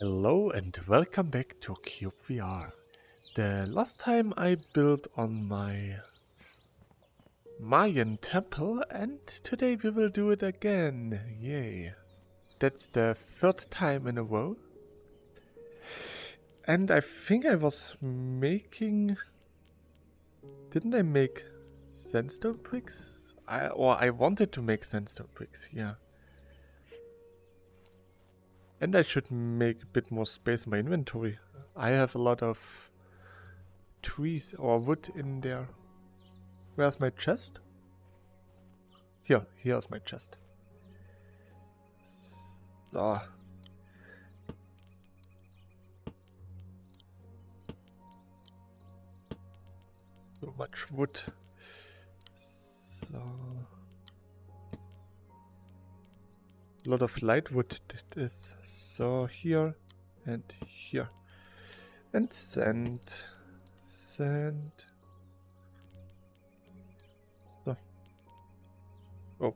Hello and welcome back to cyubeVR. The last time I built on my Mayan temple and today we will do it again. Yay. That's the third time in a row. And I think I was making... Didn't I make sandstone bricks? I wanted to make sandstone bricks, yeah. And I should make a bit more space in my inventory. I have a lot of trees or wood in there. Where's my chest? Here's my chest. Ah. So much wood. So... a lot of light wood that is. So here and here. And sand. Sand. So. Oh.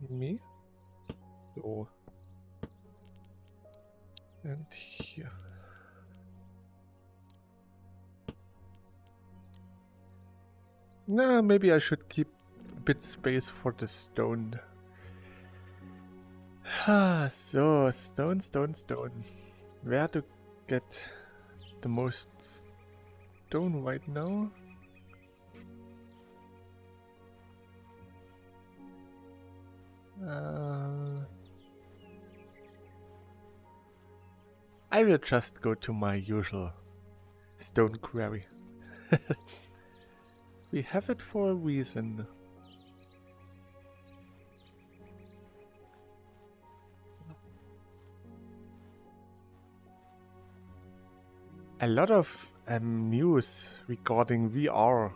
Me. So. And here. Nah, maybe I should keep a bit space for the stone. So, stone. Where to get the most stone right now? I will just go to my usual stone quarry. We have it for a reason. A lot of news regarding VR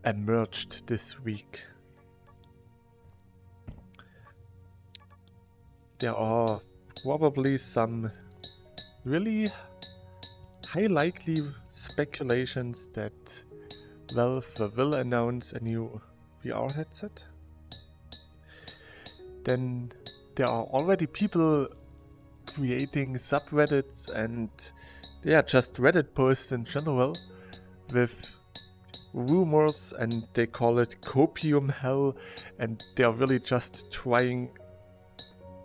emerged this week. There are probably some really high likely speculations that Valve will announce a new VR headset. Then there are already people creating subreddits and just Reddit posts in general with rumors, and they call it copium hell, and they're really just trying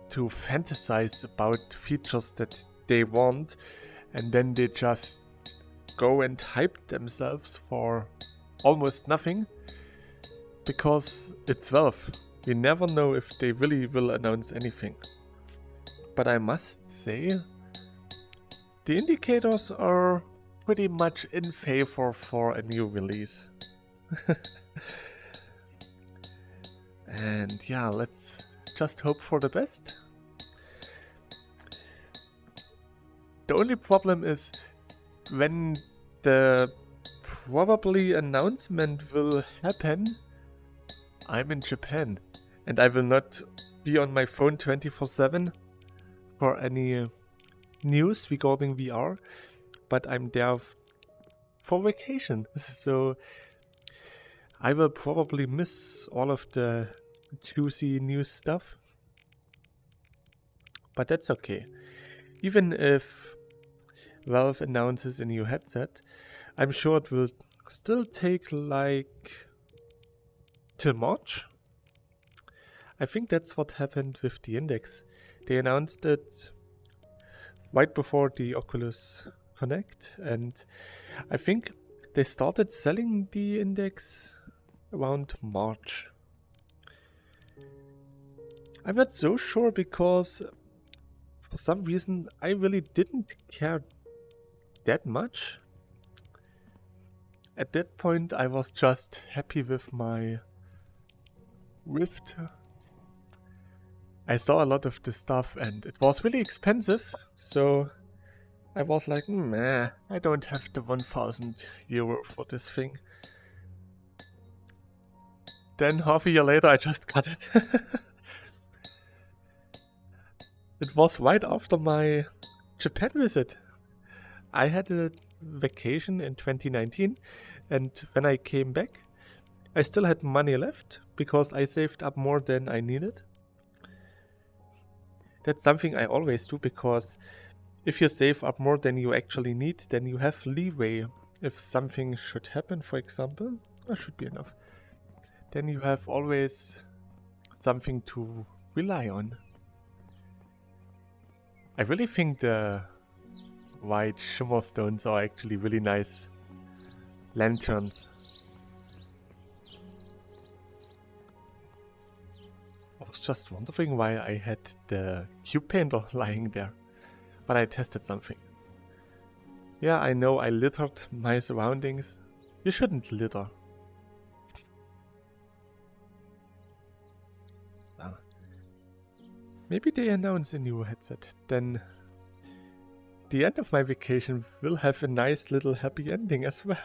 to fantasize about features that they want, and then they just go and hype themselves for almost nothing, because it's Valve. We never know if they really will announce anything. But I must say, the indicators are pretty much in favor for a new release. And yeah, let's just hope for the best. The only problem is when the probably announcement will happen, I'm in Japan and I will not be on my phone 24/7 for any news regarding VR, but I'm there for vacation, so I will probably miss all of the juicy news stuff, but that's okay. Even if Valve announces a new headset, I'm sure it will still take like till March. I think that's what happened with the Index. They announced it right before the Oculus Connect, and I think they started selling the Index around March. I'm not so sure because for some reason I really didn't care that much. At that point I was just happy with my Rift. I saw a lot of the stuff and it was really expensive, so I was like, I don't have the 1,000 euro for this thing. Then half a year later I just got it. It was right after my Japan visit. I had a vacation in 2019, and when I came back I still had money left because I saved up more than I needed. That's something I always do, because if you save up more than you actually need, then you have leeway. If something should happen, for example, that should be enough. Then you have always something to rely on. I really think the white shimmer stones are actually really nice lanterns. I was just wondering why I had the cube painter lying there, but I tested something. Yeah, I know I littered my surroundings. You shouldn't litter. Maybe they announce a new headset, then the end of my vacation will have a nice little happy ending as well.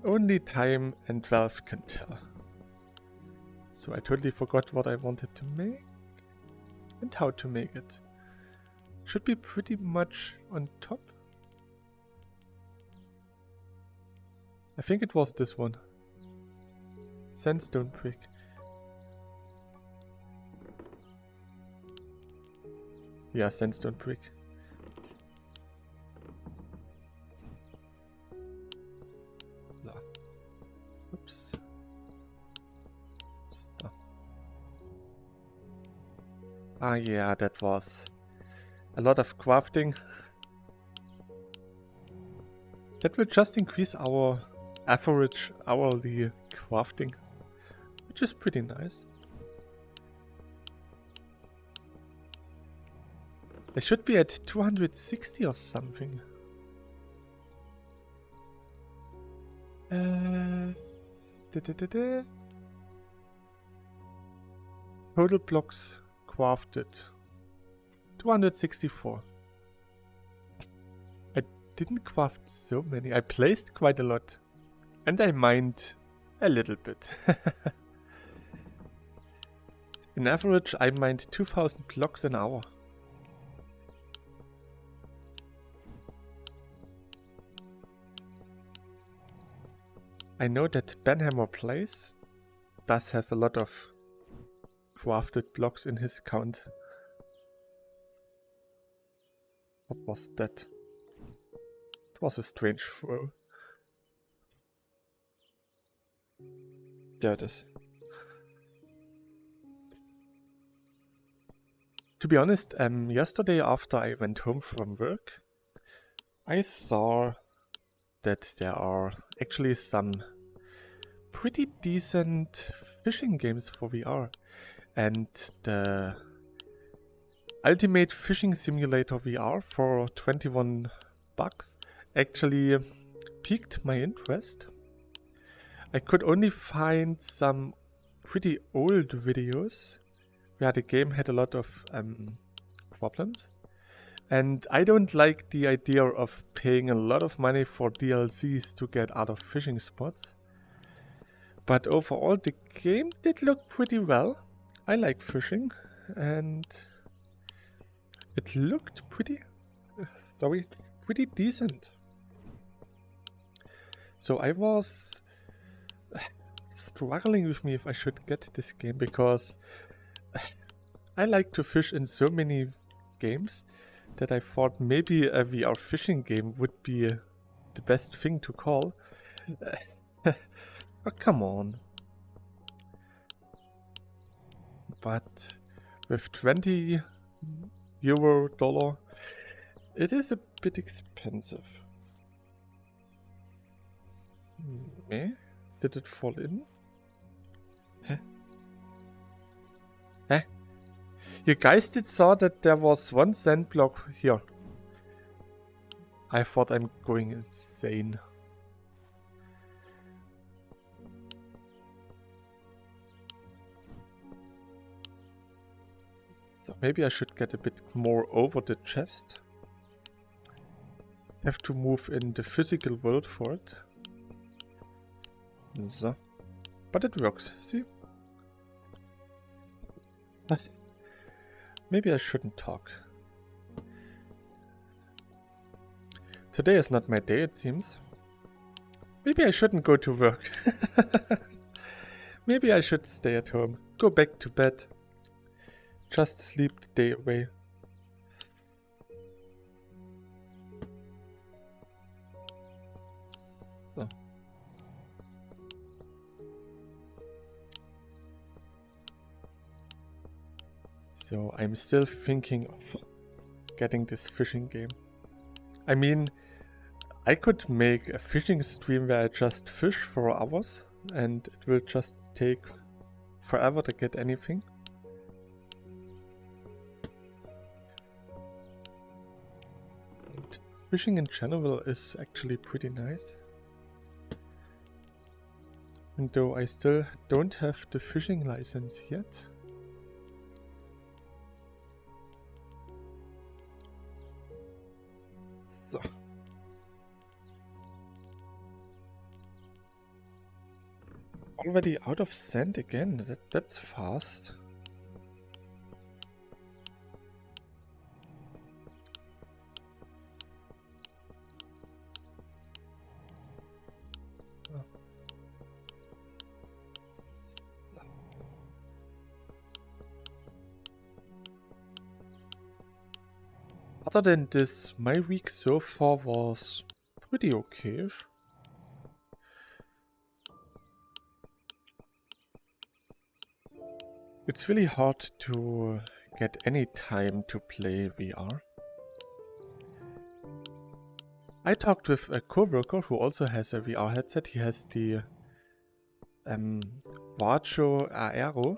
Only time and Valve can tell. So I totally forgot what I wanted to make and how to make it. Should be pretty much on top. I think it was this one. Sandstone Brick. Yeah, Sandstone Brick. No. Oops. Stop. Ah yeah, that was a lot of crafting. That will just increase our average hourly crafting, which is pretty nice. I should be at 260 or something. Total blocks crafted. 264. I didn't craft so many. I placed quite a lot. And I mined a little bit. In average, I mined 2000 blocks an hour. I know that Benhammer Place does have a lot of crafted blocks in his count. What was that? It was a strange throw. There it is. To be honest, yesterday after I went home from work, I saw that there are actually some pretty decent fishing games for VR, and the Ultimate Fishing Simulator VR for 21 bucks actually piqued my interest. I could only find some pretty old videos where the game had a lot of problems. And I don't like the idea of paying a lot of money for DLCs to get other fishing spots. But overall the game did look pretty well. I like fishing and it looked pretty decent. So I was struggling with me if I should get this game, because I like to fish in so many games that I thought maybe a VR fishing game would be the best thing to call. Oh, come on. But with 20 euro dollar, it is a bit expensive. Eh? Did it fall in? Huh? Huh? You guys did saw that there was one sand block here. I thought I'm going insane. So maybe I should get a bit more over the chest. Have to move in the physical world for it. So. But it works, see? Maybe I shouldn't talk. Today is not my day, it seems. Maybe I shouldn't go to work. Maybe I should stay at home. Go back to bed. just sleep the day away. So. So I'm still thinking of getting this fishing game. I mean, I could make a fishing stream where I just fish for hours and it will just take forever to get anything. And fishing in general is actually pretty nice. And though I still don't have the fishing license yet. So. Already out of sand again, that's fast. Oh. Other than this, my week so far was pretty okay-ish. It's really hard to get any time to play VR. I talked with a coworker who also has a VR headset. He has the Varjo Aero,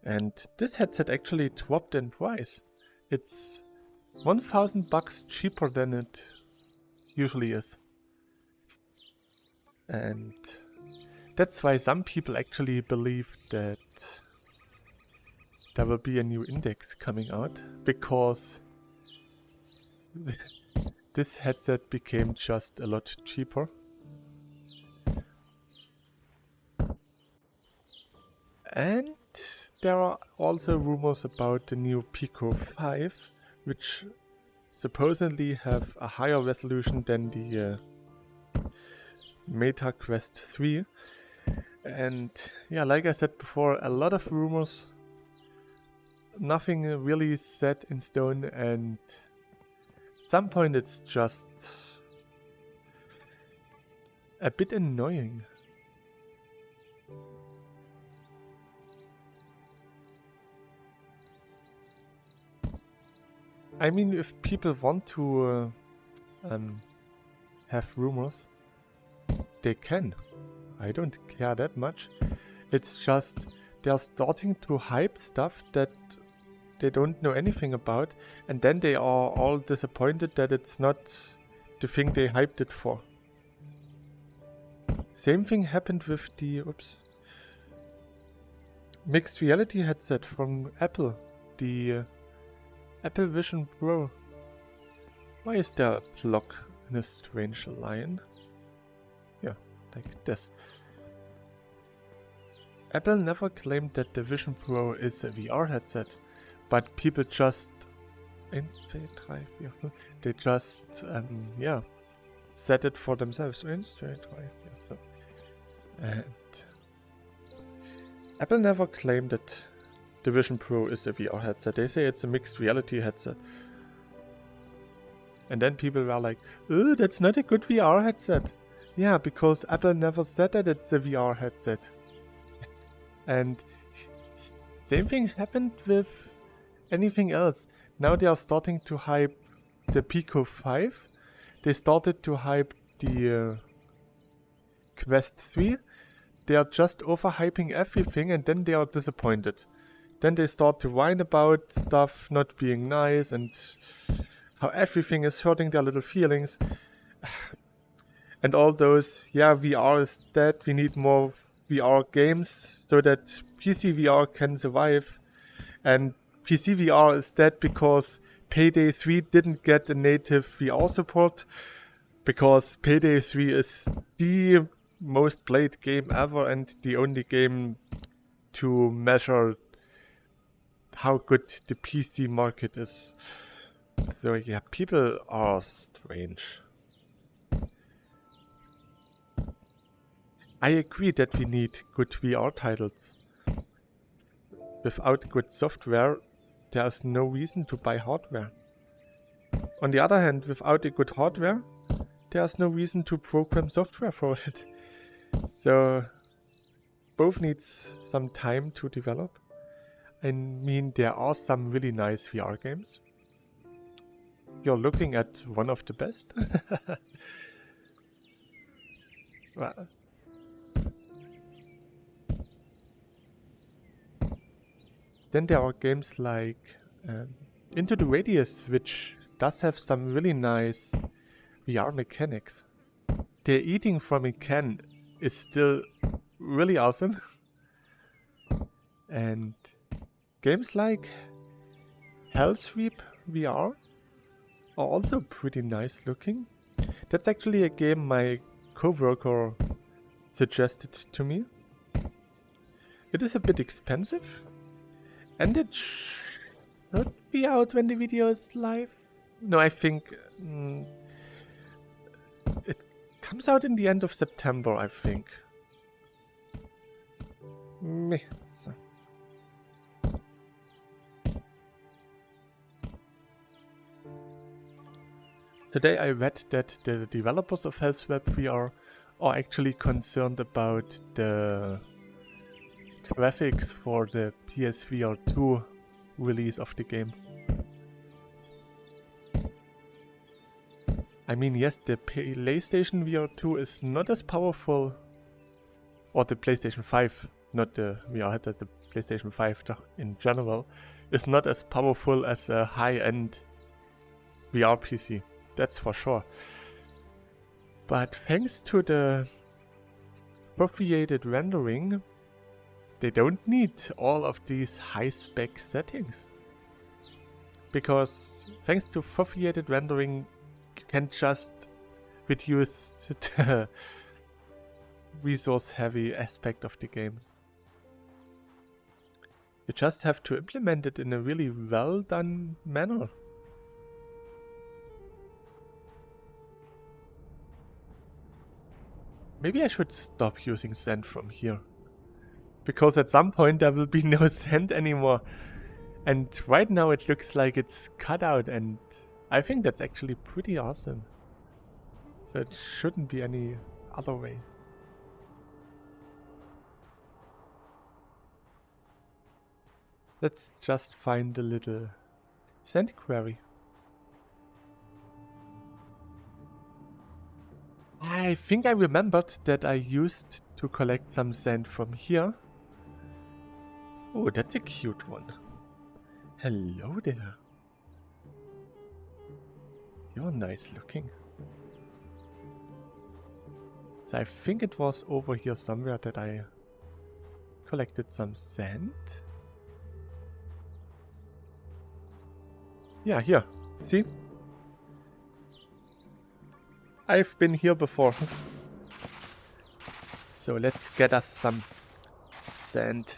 and this headset actually dropped in price. It's $1,000 cheaper than it usually is. And that's why some people actually believe that there will be a new index coming out, because this headset became just a lot cheaper. And there are also rumors about the new Pico 5, which supposedly have a higher resolution than the Meta Quest 3. And yeah, like I said before, a lot of rumors. Nothing really set in stone, and at some point it's just a bit annoying. I mean, if people want to have rumors, they can. I don't care that much. It's just they're starting to hype stuff that they don't know anything about, and then they are all disappointed that it's not the thing they hyped it for. Same thing happened with the mixed reality headset from Apple, the Apple Vision Pro. Why is there a block in a strange line? Yeah, like this. Apple never claimed that the Vision Pro is a VR headset, but people just they just set it for themselves. And Apple never claimed that the Vision Pro is a VR headset. They say it's a mixed reality headset. And then people were like, oh, that's not a good VR headset. Yeah, because Apple never said that it's a VR headset. And same thing happened with anything else. Now they are starting to hype the Pico 5. They started to hype the Quest 3. They are just overhyping everything, and then they are disappointed. Then they start to whine about stuff not being nice and how everything is hurting their little feelings. And all those, yeah, VR is dead, we need more VR games so that PC VR can survive. And PC VR is dead because Payday 3 didn't get a native VR support, because Payday 3 is the most played game ever and the only game to measure how good the PC market is. So yeah, people are strange. I agree that we need good VR titles. Without good software, there's no reason to buy hardware. On the other hand, without a good hardware, there's no reason to program software for it. So both needs some time to develop. I mean, there are some really nice VR games. You're looking at one of the best. Well, then there are games like Into the Radius, which does have some really nice VR mechanics. The eating from a can is still really awesome. And games like Hellsweep VR are also pretty nice looking. That's actually a game my coworker suggested to me. It is a bit expensive, and it should be out when the video is live. No, I think it comes out in the end of September, I think. Meh. So. Today I read that the developers of Hellsweep VR are actually concerned about the graphics for the PSVR 2 release of the game. I mean, yes, the PlayStation VR 2 is not as powerful, or the PlayStation 5, not the VR headset, the PlayStation 5 in general, is not as powerful as a high-end VR PC. That's for sure. But thanks to the foveated rendering, they don't need all of these high-spec settings. Because thanks to foveated rendering, you can just reduce the resource-heavy aspect of the games. You just have to implement it in a really well-done manner. Maybe I should stop using sand from here. Because at some point there will be no sand anymore. And right now it looks like it's cut out, and I think that's actually pretty awesome. So it shouldn't be any other way. Let's just find a little sand quarry. I think I remembered that I used to collect some sand from here. Oh, that's a cute one. Hello there. You're nice looking. So I think it was over here somewhere that I collected some sand. Yeah, here. See? I've been here before. So let's get us some sand.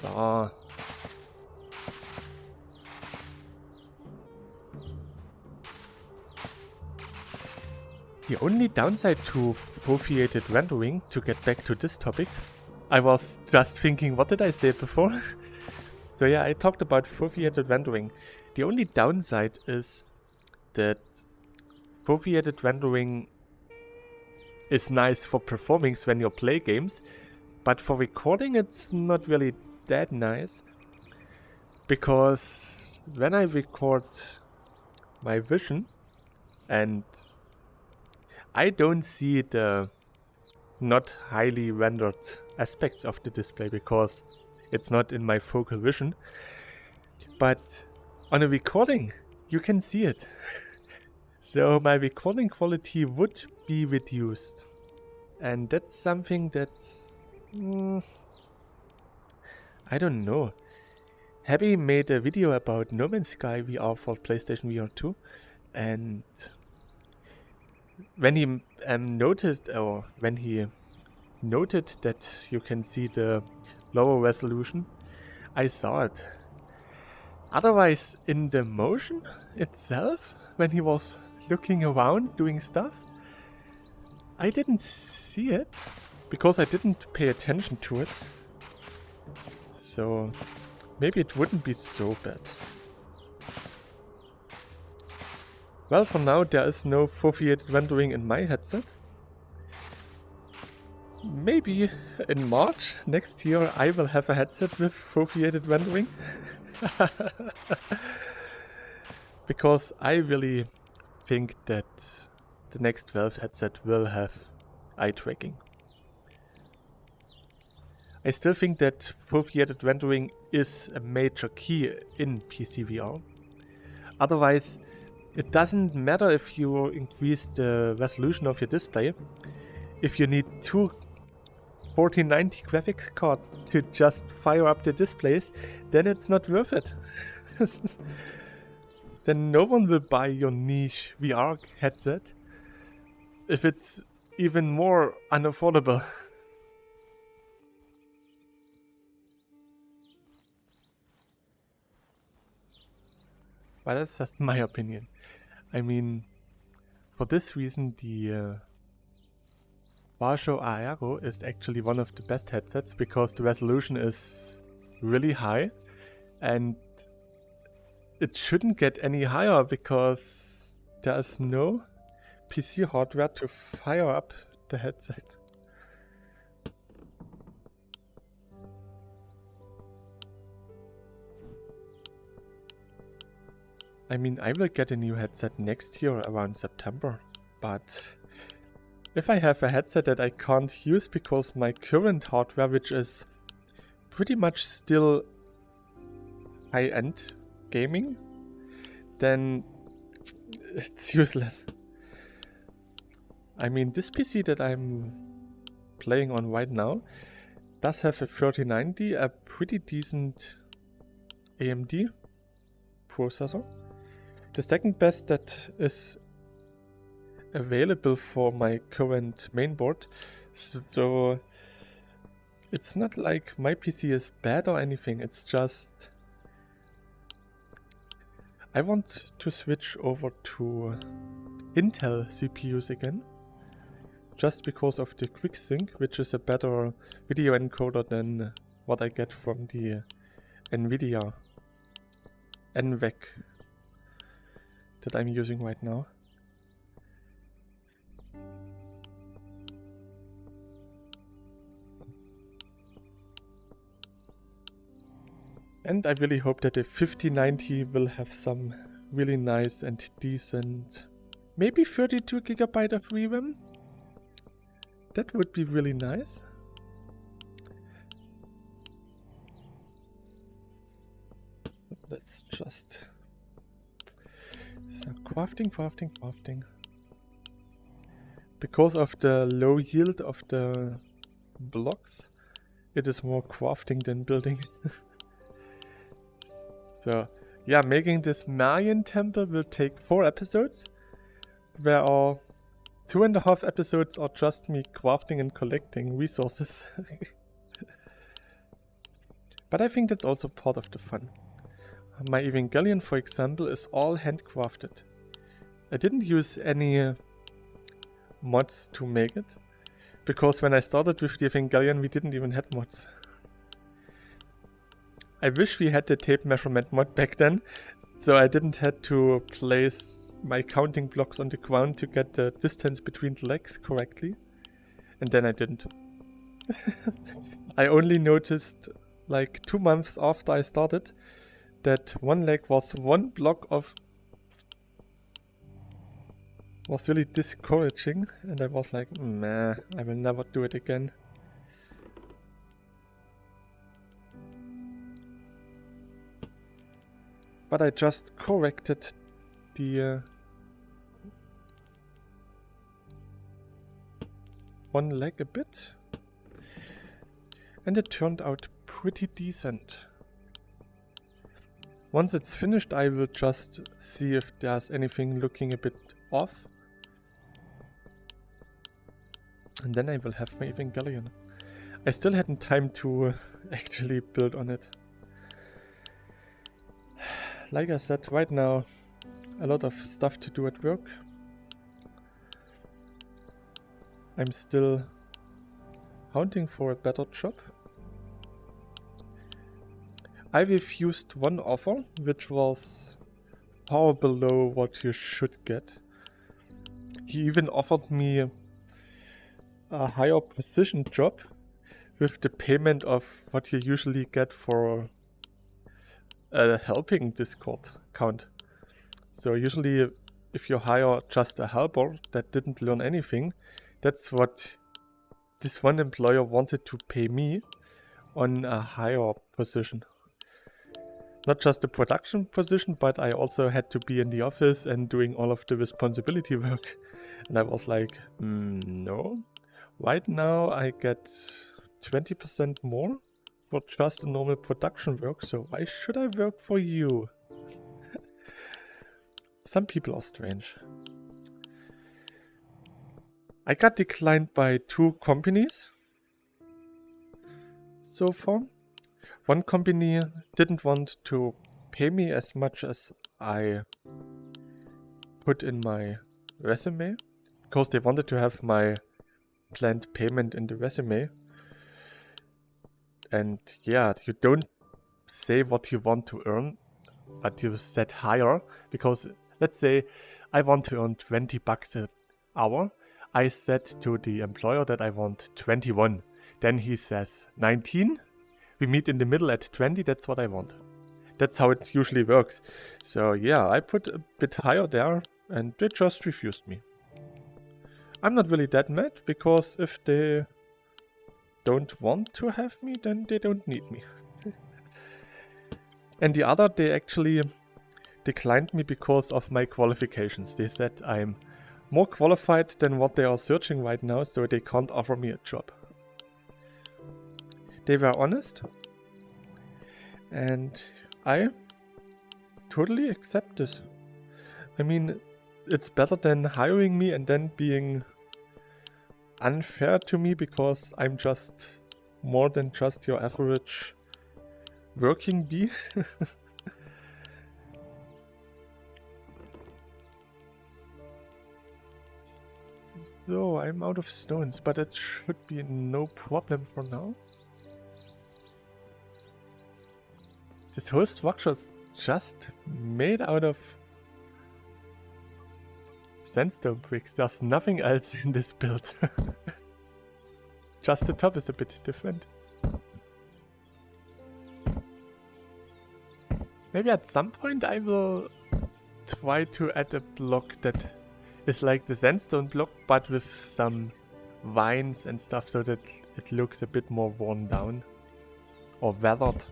So. The only downside to foveated rendering, to get back to this topic, I was just thinking, what did I say before? So yeah, I talked about foveated rendering. The only downside is that foveated rendering is nice for performance when you play games, but for recording it's not really that nice. Because when I record my vision, and I don't see the not highly rendered aspects of the display because it's not in my focal vision, but on a recording you can see it. So my recording quality would be reduced, and that's something that's I don't know. Happy made a video about No Man's Sky VR for PlayStation VR 2, and when he noted that you can see the lower resolution, I saw it. Otherwise, in the motion itself, when he was looking around doing stuff, I didn't see it because I didn't pay attention to it. So maybe it wouldn't be so bad. Well, for now there is no foveated rendering in my headset. Maybe in March next year I will have a headset with foveated rendering. Because I really think that the next Valve headset will have eye tracking. I still think that foveated rendering is a major key in PC VR. Otherwise, it doesn't matter if you increase the resolution of your display. If you need two 4090 graphics cards to just fire up the displays, then it's not worth it. Then no one will buy your niche VR headset if it's even more unaffordable. But that's just my opinion. I mean, for this reason, the Varsho Aero is actually one of the best headsets because the resolution is really high and it shouldn't get any higher because there is no PC hardware to fire up the headset. I mean, I will get a new headset next year around September, but if I have a headset that I can't use because my current hardware, which is pretty much still high-end gaming, then it's useless. I mean, this PC that I'm playing on right now does have a 3090, a pretty decent AMD processor. The second best that is available for my current mainboard, so it's not like my PC is bad or anything, it's just I want to switch over to Intel CPUs again, just because of the QuickSync, which is a better video encoder than what I get from the NVIDIA NVEC that I'm using right now. And I really hope that the 5090 will have some really nice and decent, maybe 32 GB of RAM. That would be really nice. Let's just... So crafting. Because of the low yield of the blocks, it is more crafting than building. So, yeah, making this Mayan temple will take 4 episodes, where 2.5 episodes are just me crafting and collecting resources. But I think that's also part of the fun. My Evangelion, for example, is all handcrafted. I didn't use any mods to make it, because when I started with the Evangelion we didn't even have mods. I wish we had the tape measurement mod back then, so I didn't have to place my counting blocks on the ground to get the distance between the legs correctly. And then I didn't. I only noticed like 2 months after I started that one leg was 1 block off. Was really discouraging, and I was like, meh, I will never do it again. But I just corrected the one leg a bit, and it turned out pretty decent. Once it's finished, I will just see if there's anything looking a bit off. And then I will have my Evangelion. I still hadn't time to actually build on it. Like I said, right now, a lot of stuff to do at work. I'm still hunting for a better job. I refused one offer, which was far below what you should get. He even offered me a higher position job with the payment of what you usually get for a helping Discord account. So usually if you hire just a helper that didn't learn anything, that's what this one employer wanted to pay me on a higher position. Not just a production position, but I also had to be in the office and doing all of the responsibility work. And I was like, no. Right now I get 20% more for just a normal production work, so why should I work for you? Some people are strange. I got declined by 2 companies so far. One company didn't want to pay me as much as I put in my resume, because they wanted to have my planned payment in the resume. And yeah, you don't say what you want to earn, but you set higher, because let's say I want to earn 20 bucks an hour. I said to the employer that I want 21. Then he says 19. We meet in the middle at 20, that's what I want. That's how it usually works. So yeah, I put a bit higher there and they just refused me. I'm not really that mad, because if they don't want to have me, then they don't need me. And the other, they actually declined me because of my qualifications. They said I'm more qualified than what they are searching right now, so they can't offer me a job. They were honest, and I totally accept this. I mean, it's better than hiring me and then being unfair to me because I'm just more than just your average working bee. So, I'm out of stones, but it should be no problem for now. This whole structure is just made out of sandstone bricks. There's nothing else in this build. Just the top is a bit different. Maybe at some point I will try to add a block that is like the sandstone block, but with some vines and stuff, so that it looks a bit more worn down or weathered.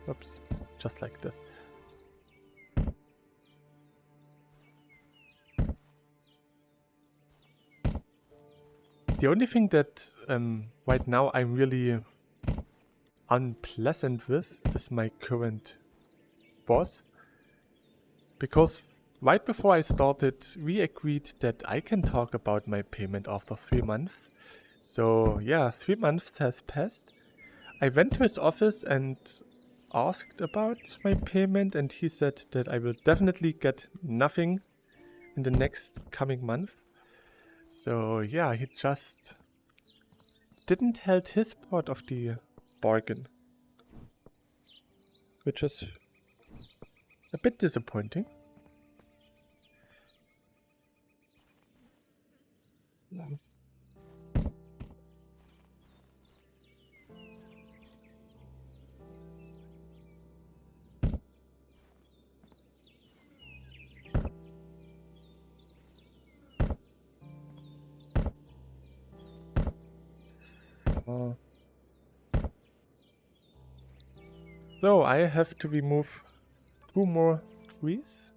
Oops, just like this. The only thing that right now I'm really unpleasant with is my current boss, because right before I started, we agreed that I can talk about my payment after 3 months. So yeah, 3 months has passed. I went to his office and asked about my payment, and he said that I will definitely get nothing in the next coming month. So yeah, he just didn't held his part of the bargain, which is a bit disappointing. So I have to remove 2 more trees.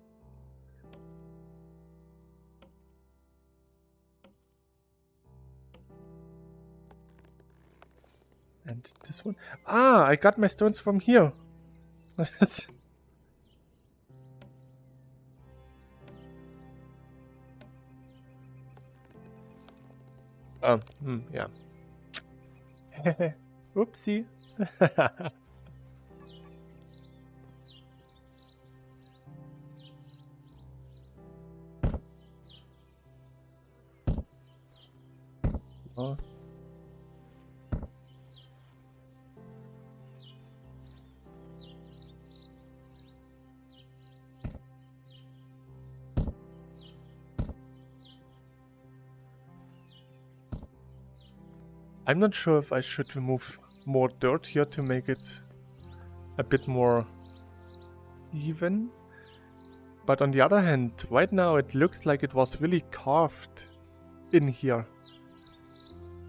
And this one. Ah, I got my stones from here. That's... yeah. Oopsie. Oh. I'm not sure if I should remove more dirt here to make it a bit more even. But on the other hand, right now it looks like it was really carved in here.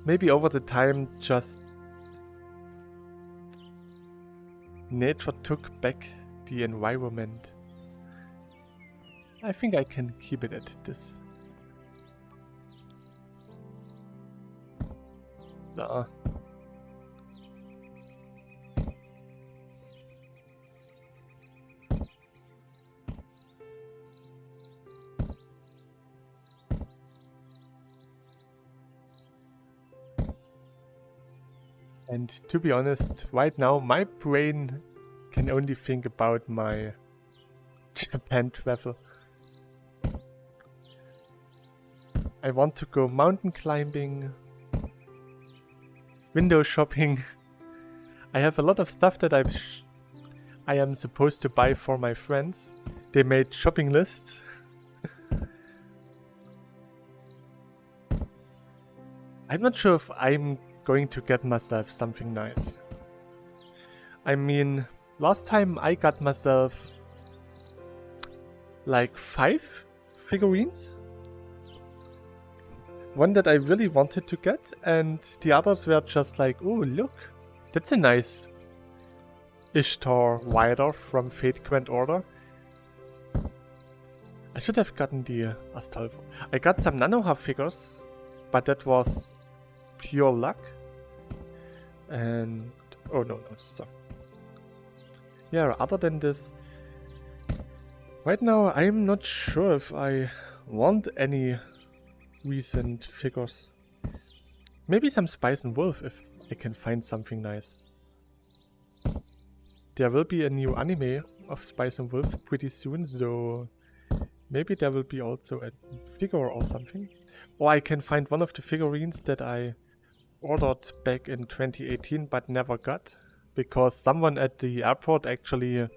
Maybe over the time just nature took back the environment. I think I can keep it at this. And to be honest, right now my brain can only think about my Japan travel. I want to go mountain climbing, window shopping. I have a lot of stuff that I am supposed to buy for my friends. They made shopping lists. I'm not sure if I'm going to get myself something nice. I mean, last time I got myself like 5 figurines. One that I really wanted to get, and the others were just like, oh look, that's a nice Ishtar Rider from Fate Grand Order. I should have gotten the Astolfo. I got some Nanoha figures, but that was pure luck. And oh no, so yeah, other than this, right now I'm not sure if I want any recent figures. Maybe some Spice and Wolf if I can find something nice. There will be a new anime of Spice and Wolf pretty soon, so maybe there will be also a figure or something. Or I can find one of the figurines that I ordered back in 2018 but never got, because someone at the airport actually,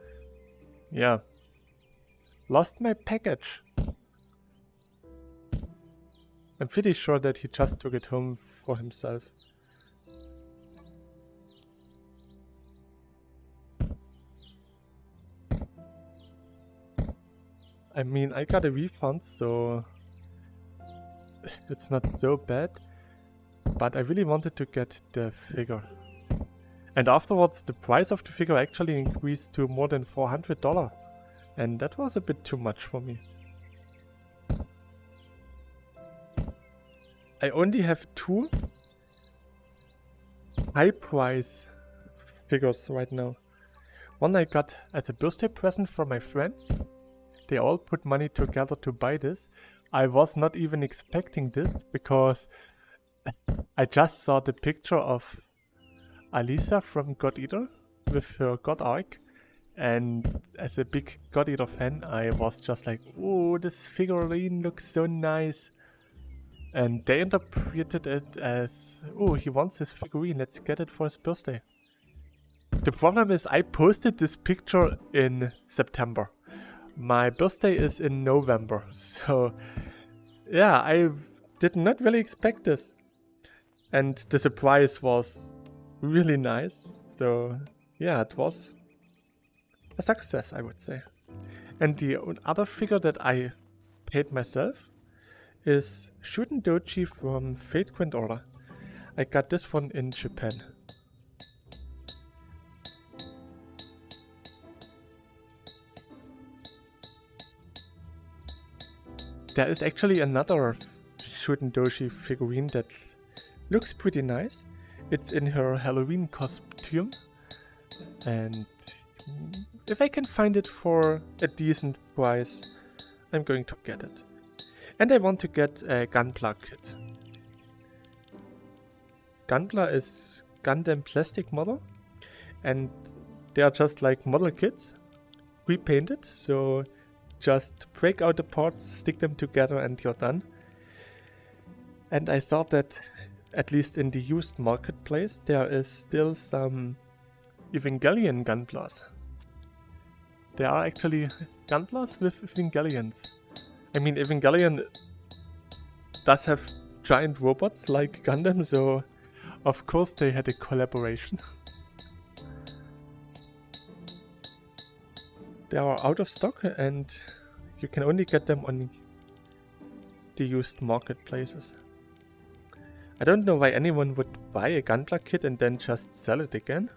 yeah, lost my package. I'm pretty sure that he just took it home for himself. I mean, I got a refund, so it's not so bad. But I really wanted to get the figure. And afterwards, the price of the figure actually increased to more than $400. And that was a bit too much for me. I only have 2 high price figures right now. One I got as a birthday present from my friends. They all put money together to buy this. I was not even expecting this because I just saw the picture of Alisa from God Eater with her God Arc, and as a big God Eater fan, I was just like, oh, this figurine looks so nice. And they interpreted it as, oh, he wants his figurine, let's get it for his birthday. The problem is I posted this picture in September. My birthday is in November, so yeah, I did not really expect this. And the surprise was really nice, so yeah, it was a success, I would say. And the other figure that I paid myself is Shuden Doji from Fate Grand Order. I got this one in Japan. There is actually another Shuden Doji figurine that looks pretty nice. It's in her Halloween costume, and if I can find it for a decent price, I'm going to get it. And I want to get a Gunpla kit. Gunpla is Gundam plastic model, and they are just like model kits, pre-painted, so just break out the parts, stick them together, and you're done. And I thought that at least in the used marketplace, there is still some Evangelion Gunplas. There are actually Gunplas with Evangelions. I mean, Evangelion does have giant robots like Gundam, so of course they had a collaboration. They are out of stock and you can only get them on the used marketplaces. I don't know why anyone would buy a Gunpla kit and then just sell it again.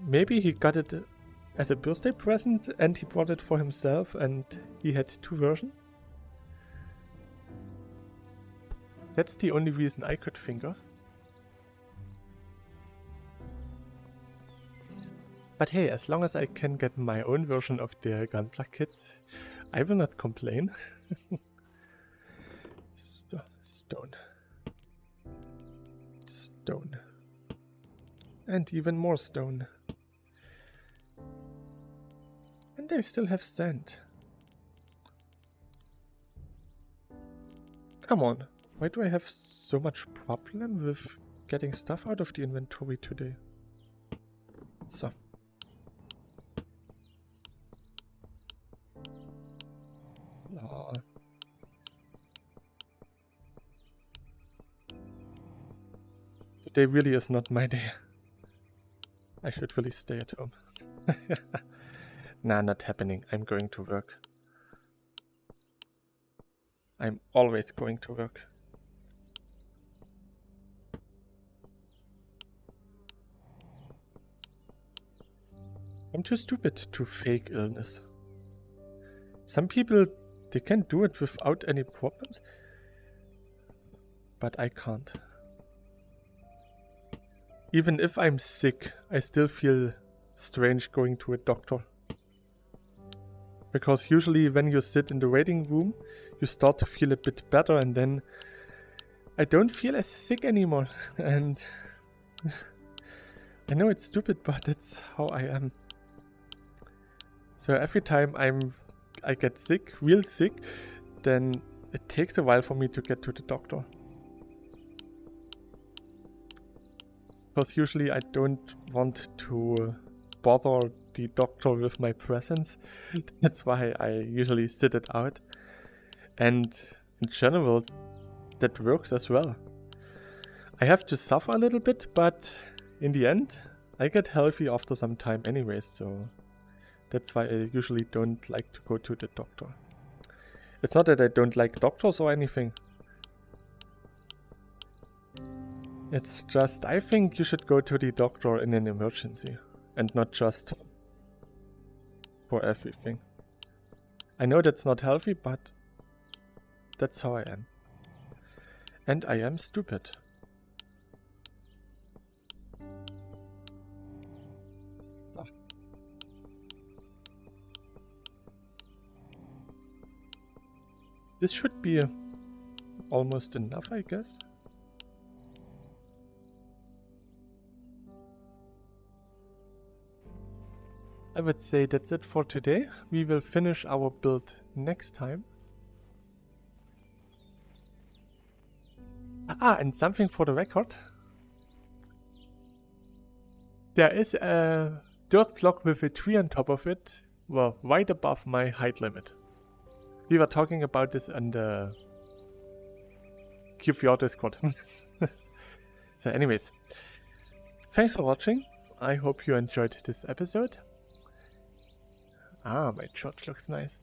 Maybe he got it as a birthday present and he bought it for himself and he had two versions. That's the only reason I could think of. But hey, as long as I can get my own version of the Gunpla kit, I will not complain. Stone. Stone. And even more stone. And I still have sand. Come on, why do I have so much problem with getting stuff out of the inventory today? So. Oh. Today really is not my day. I should really stay at home. Nah, not happening. I'm going to work. I'm always going to work. I'm too stupid to fake illness. Some people, they can do it without any problems, but I can't. Even if I'm sick, I still feel strange going to a doctor. Because usually when you sit in the waiting room, you start to feel a bit better and then I don't feel as sick anymore. And I know it's stupid, but it's how I am. So every time I get sick, real sick, then it takes a while for me to get to the doctor. Because usually I don't want to bother the doctor with my presence. That's why I usually sit it out. And in general, that works as well. I have to suffer a little bit, but in the end, I get healthy after some time anyways, so that's why I usually don't like to go to the doctor. It's not that I don't like doctors or anything. It's just, I think you should go to the doctor in an emergency and not just for everything. I know that's not healthy, but that's how I am. And I am stupid. This should be almost enough, I guess. I would say that's it for today. We will finish our build next time. Ah, and something for the record. There is a dirt block with a tree on top of it, well, right above my height limit. We were talking about this on the cyubeVR Discord. So anyways, thanks for watching. I hope you enjoyed this episode. Ah, my church looks nice.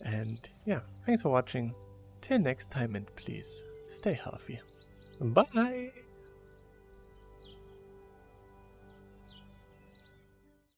And yeah, thanks for watching. Till next time, and please stay healthy. Bye!